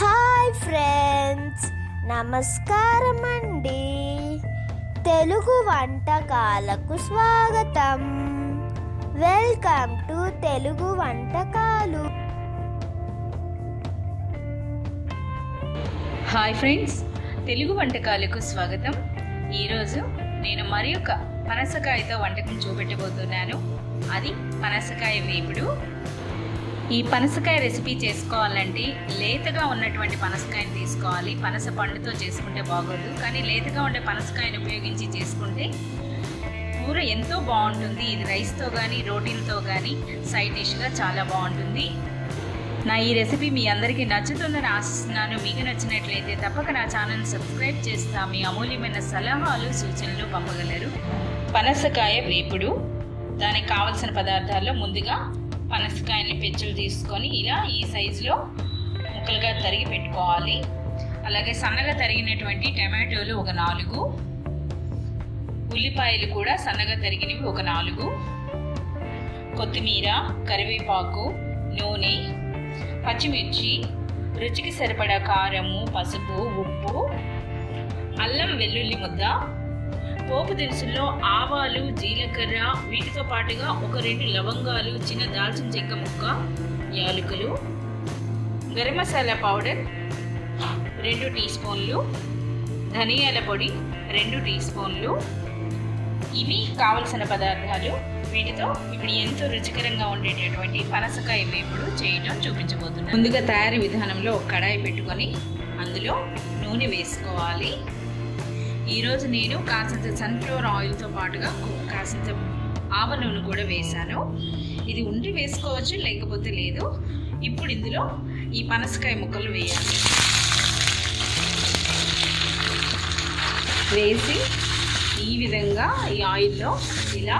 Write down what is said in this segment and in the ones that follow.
Hi friends, నమస్కారం అండి. తెలుగు వంటకాలకు స్వాగతం. వెల్కమ్ టు తెలుగు వంటకాలు. హాయ్ ఫ్రెండ్స్, తెలుగు వంటకాలకు స్వాగతం. ఈరోజు నేను మరి ఒక పనసకాయతో వంటకం చూపెట్టబోతున్నాను. అది పనసకాయ వేపుడు. ఈ పనసకాయ రెసిపీ చేసుకోవాలంటే లేతగా ఉన్నటువంటి పనసకాయని తీసుకోవాలి. పనస పండుతో చేసుకుంటే బాగోదు, కానీ లేతగా ఉండే పనసకాయని ఉపయోగించి చేసుకుంటే కూర ఎంతో బాగుంటుంది. ఇది రైస్తో కానీ రోటీలతో కానీ సైడ్ డిష్గా చాలా బాగుంటుంది. నా ఈ రెసిపీ మీ అందరికీ నచ్చుతుందని ఆశిస్తున్నాను. మీకు నచ్చినట్లయితే తప్పక నా ఛానల్ని సబ్స్క్రైబ్ చేస్తా. మీ అమూల్యమైన సలహాలు సూచనలు పంపగలరు. పనసకాయ వేపుడు. దానికి కావలసిన పదార్థాల్లో ముందుగా పనసకాయని పెచ్చులు తీసుకొని ఇలా ఈ సైజులో ముక్కలుగా తరిగి పెట్టుకోవాలి. అలాగే సన్నగా తరిగినటువంటి టమాటోలు ఒక 4, ఉల్లిపాయలు కూడా సన్నగా తరిగినవి ఒక 4, కొత్తిమీర, కరివేపాకు, నూనె, పచ్చిమిర్చి, రుచికి సరిపడా కారము, పసుపు, ఉప్పు, అల్లం వెల్లుల్లి ముద్ద, పోపు దినుసుల్లో ఆవాలు, జీలకర్ర, వీటితో పాటుగా ఒక 2 లవంగాలు, చిన్న దాల్చిన చెక్క ముక్క, యాలకులు, గరం మసాలా పౌడర్ 2 టీ స్పూన్లు, ధనియాల పొడి 2 టీ స్పూన్లు. ఇవి కావలసిన పదార్థాలు. వీటితో ఇప్పుడు ఎంతో రుచికరంగా ఉండేటటువంటి పనసకాయ వేపుడు చేయడం చూపించబోతున్నాను. ముందుగా తయారీ విధానంలో ఒక కడాయి పెట్టుకొని అందులో నూనె వేసుకోవాలి. ఈరోజు నేను కాసింత సన్ఫ్లవర్ ఆయిల్తో పాటుగా కాసింత ఆవ నూనె కూడా వేశాను. ఇది ఉండి వేసుకోవచ్చు, లేకపోతే లేదు. ఇప్పుడు ఇందులో ఈ పనసకాయ ముక్కలు వేయాలి. వేసి ఈ విధంగా ఈ ఆయిల్లో ఇలా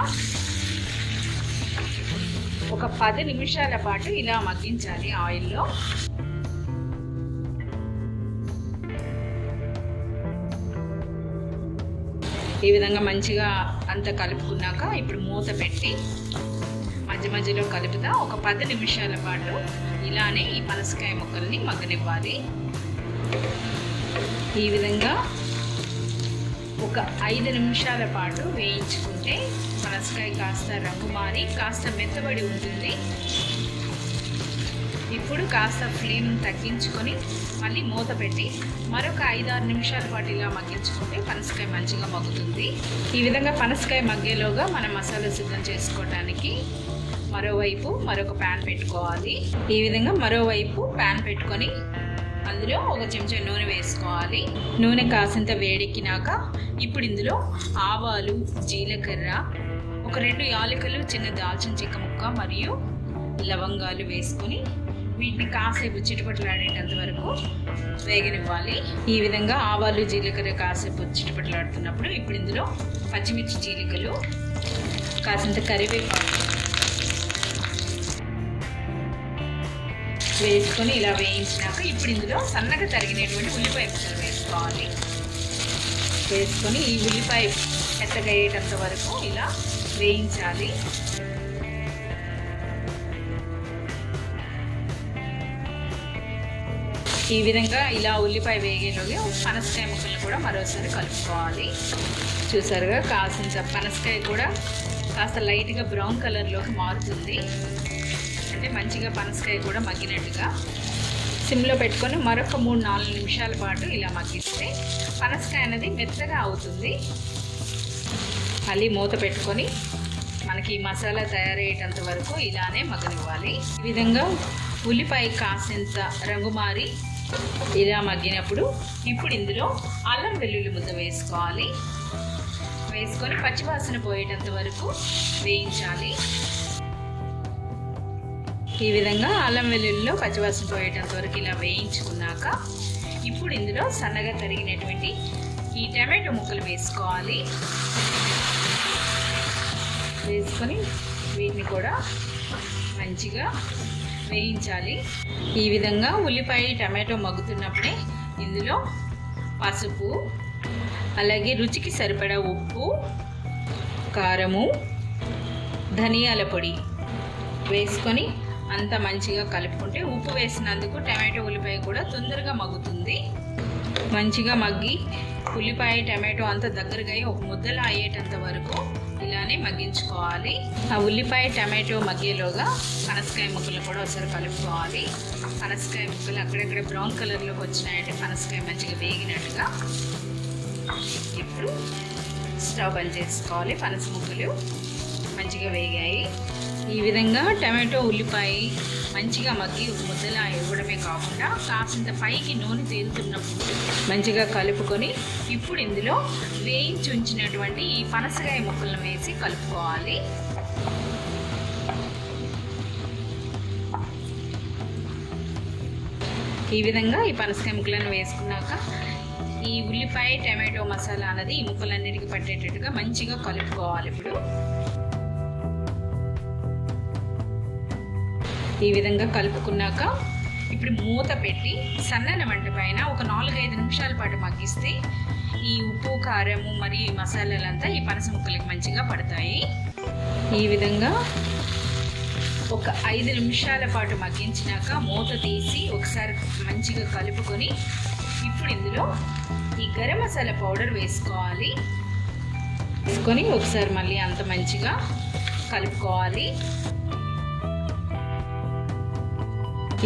ఒక 10 నిమిషాల పాటు ఇలా మగ్గించాలి ఆయిల్లో. ఈ విధంగా మంచిగా అంతా కలుపుకున్నాక ఇప్పుడు మూత పెట్టి మధ్య మధ్యలో కలుపుతా ఒక 10 నిమిషాల పాటు ఇలానే ఈ పనసకాయ ముక్కల్ని మగ్గనివ్వాలి. ఈ విధంగా ఒక 5 నిమిషాల పాటు వేయించుకుంటే పనసకాయ కాస్త రంగు మారి కాస్త మెత్తబడి ఉంటుంది. ఇప్పుడు కాస్త ఫ్లేమ్ తగ్గించుకొని మళ్ళీ మూత పెట్టి మరొక 5-6 నిమిషాల పాటు ఇలా మగ్గించుకుంటే పనసకాయ మంచిగా మగ్గుతుంది. ఈ విధంగా పనసకాయ మగ్గేలోగా మనం మసాలా సిద్ధం చేసుకోవడానికి మరోవైపు మరొక ప్యాన్ పెట్టుకోవాలి. ఈ విధంగా మరోవైపు ప్యాన్ పెట్టుకొని అందులో ఒక చెంచా నూనె వేసుకోవాలి. నూనె కాసింత వేడెక్కినాక ఇప్పుడు ఇందులో ఆవాలు, జీలకర్ర, ఒక 2 యాలకులు, చిన్న దాల్చిన చెక్క ముక్క మరియు లవంగాలు వేసుకొని వీటిని కాసేపు చిటపటలాడేటంత వరకు వేగనివ్వాలి. ఈ విధంగా ఆవాలు, జీలకర్ర కాసేపు చిటపటలాడుతున్నప్పుడు ఇప్పుడు ఇందులో పచ్చిమిర్చి చీలికలు, కాసింత కరివేపాకు వేసుకొని ఇలా వేయించినాక ఇప్పుడు ఇందులో సన్నగా తరిగినటువంటి ఉల్లిపాయ ముక్కలు వేసుకోవాలి. వేసుకొని ఈ ఉల్లిపాయ మెత్తగా అయ్యేటంత వరకు ఇలా వేయించాలి. ఈ విధంగా ఇలా ఉల్లిపాయ వేగేలోగా పనసకాయ ముక్కలు కూడా మరోసారి కలుపుకోవాలి. చూసారుగా కాసింత పనసకాయ కూడా కాస్త లైట్గా బ్రౌన్ కలర్లోకి మారుతుంది. అంటే మంచిగా పనసకాయ కూడా మగ్గినట్టుగా సిమ్లో పెట్టుకొని మరొక 3-4 నిమిషాల పాటు ఇలా మగ్గిస్తే పనసకాయ అనేది మెత్తగా అవుతుంది. మళ్ళీ మూత పెట్టుకొని మనకి మసాలా తయారయ్యేటంత వరకు ఇలానే మగ్గనివ్వాలి. ఈ విధంగా ఉల్లిపాయ కాసింత రంగు మారి ఇలా మగ్గినప్పుడు ఇప్పుడు ఇందులో అల్లం వెల్లుల్లి ముద్ద వేసుకోవాలి. వేసుకొని పచ్చివాసన పోయేటంత వరకు వేయించాలి. ఈ విధంగా అల్లం వెల్లుల్లిలో పచ్చివాసన పోయేటంత వరకు ఇలా వేయించుకున్నాక ఇప్పుడు ఇందులో సన్నగా తరిగినటువంటి ఈ టమాటో ముక్కలు వేసుకోవాలి. వేసుకొని వీటిని కూడా మంచిగా వేయించాలి. ఈ విధంగా ఉల్లిపాయ, టమాటో మగ్గుతున్నప్పుడే ఇందులో పసుపు, అలాగే రుచికి సరిపడా ఉప్పు, కారము, ధనియాల పొడి వేసుకొని అంత మంచిగా కలుపుకుంటే ఉప్పు వేసినందుకు టమాటో ఉల్లిపాయ కూడా తొందరగా మగ్గుతుంది. మంచిగా మగ్గి ఉల్లిపాయ టమాటో అంతా దగ్గరగా ఒక ముద్దలా అయ్యేటంత వరకు ఇలానే మగ్గించుకోవాలి. ఆ ఉల్లిపాయ టమాటో మగ్గేలోగా పనసకాయ ముక్కలు కూడా ఒకసారి కలుపుకోవాలి. పనసకాయ ముక్కలు అక్కడక్కడ బ్రౌన్ కలర్లోకి వచ్చినాయంటే పనసకాయ మంచిగా వేగినట్టుగా. ఇప్పుడు స్టవ్ బంద్ చేసుకోవాలి. పనస ముక్కలు మంచిగా వేగాయి. ఈ విధంగా టమాటో ఉల్లిపాయ మంచిగా మగ్గి ముద్దలా ఇవ్వడమే కాకుండా కాసింత పైకి నూనె తేలుతున్నప్పుడు మంచిగా కలుపుకొని ఇప్పుడు ఇందులో వేయించి ఉంచినటువంటి ఈ పనసకాయ ముక్కలను వేసి కలుపుకోవాలి. ఈ విధంగా ఈ పనసకాయ ముక్కలను వేసుకున్నాక ఈ ఉల్లిపాయ టమాటో మసాలా అన్నది ఈ ముక్కలన్నిటికీ పట్టేటట్టుగా మంచిగా కలుపుకోవాలి. ఈ విధంగా కలుపుకున్నాక ఇప్పుడు మూత పెట్టి సన్నని మంట పైన ఒక 4-5 నిమిషాల పాటు మగ్గిస్తే ఈ ఉప్పు కారము మరియు ఈ మసాలాలంతా ఈ పనస ముక్కలకి మంచిగా పడతాయి. ఈ విధంగా ఒక 5 నిమిషాల పాటు మగ్గించినాక మూత తీసి ఒకసారి మంచిగా కలుపుకొని ఇప్పుడు ఇందులో ఈ గరం మసాలా పౌడర్ వేసుకొని ఒకసారి మళ్ళీ అంత మంచిగా కలుపుకోవాలి.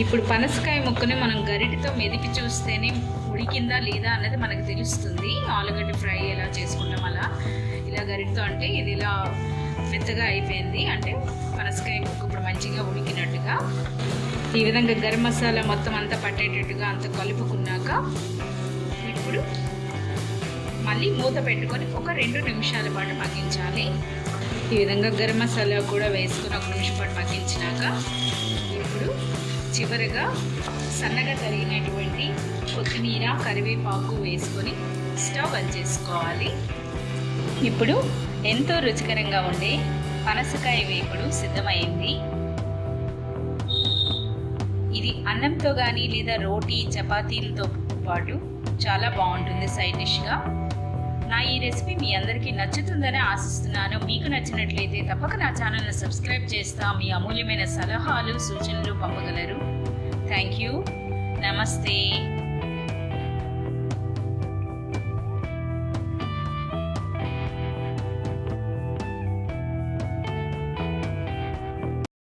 ఇప్పుడు పనసకాయ ముక్కని మనం గరిటెతో మెదిపి చూస్తేనే ఉడికిందా లేదా అన్నది మనకు తెలుస్తుంది. ఆలుగడ్డ ఫ్రై ఎలా చేసుకుంటాం అలా ఇలా గరిటెతో అంటే ఇది ఇలా మెత్తగా అయిపోయింది అంటే పనసకాయ ముక్క ఇప్పుడు మంచిగా ఉడికినట్టుగా. ఈ విధంగా గరం మసాలా మొత్తం అంతా పట్టేటట్టుగా అంత కలుపుకున్నాక ఇప్పుడు మళ్ళీ మూత పెట్టుకొని ఒక 2 నిమిషాల పాటు మగ్గించాలి. ఈ విధంగా గరం మసాలా కూడా వేసుకొని 1 నిమిషం పాటు మగ్గించినాక ఇప్పుడు చివరగా సన్నగా తరిగినటువంటి కొత్తిమీర కరివేపాకు వేసుకొని స్టవ్ బంద్ చేసుకోవాలి. ఇప్పుడు ఎంతో రుచికరంగా ఉండే పనసకాయ వేపుడు సిద్ధమైంది. ఇది అన్నంతో కానీ లేదా రోటీ చపాతీలతో పాటు చాలా బాగుంటుంది సైడ్ డిష్గా. నా ఈ రెసిపీ మీ అందరికీ నచ్చుతుందని ఆశిస్తున్నాను. మీకు నచ్చినట్లయితే తప్పక నా ఛానల్ని సబ్స్క్రైబ్ చేస్తా. మీ అమూల్యమైన సలహాలు సూచనలు పంపగలరు. Thank you. నమస్తే.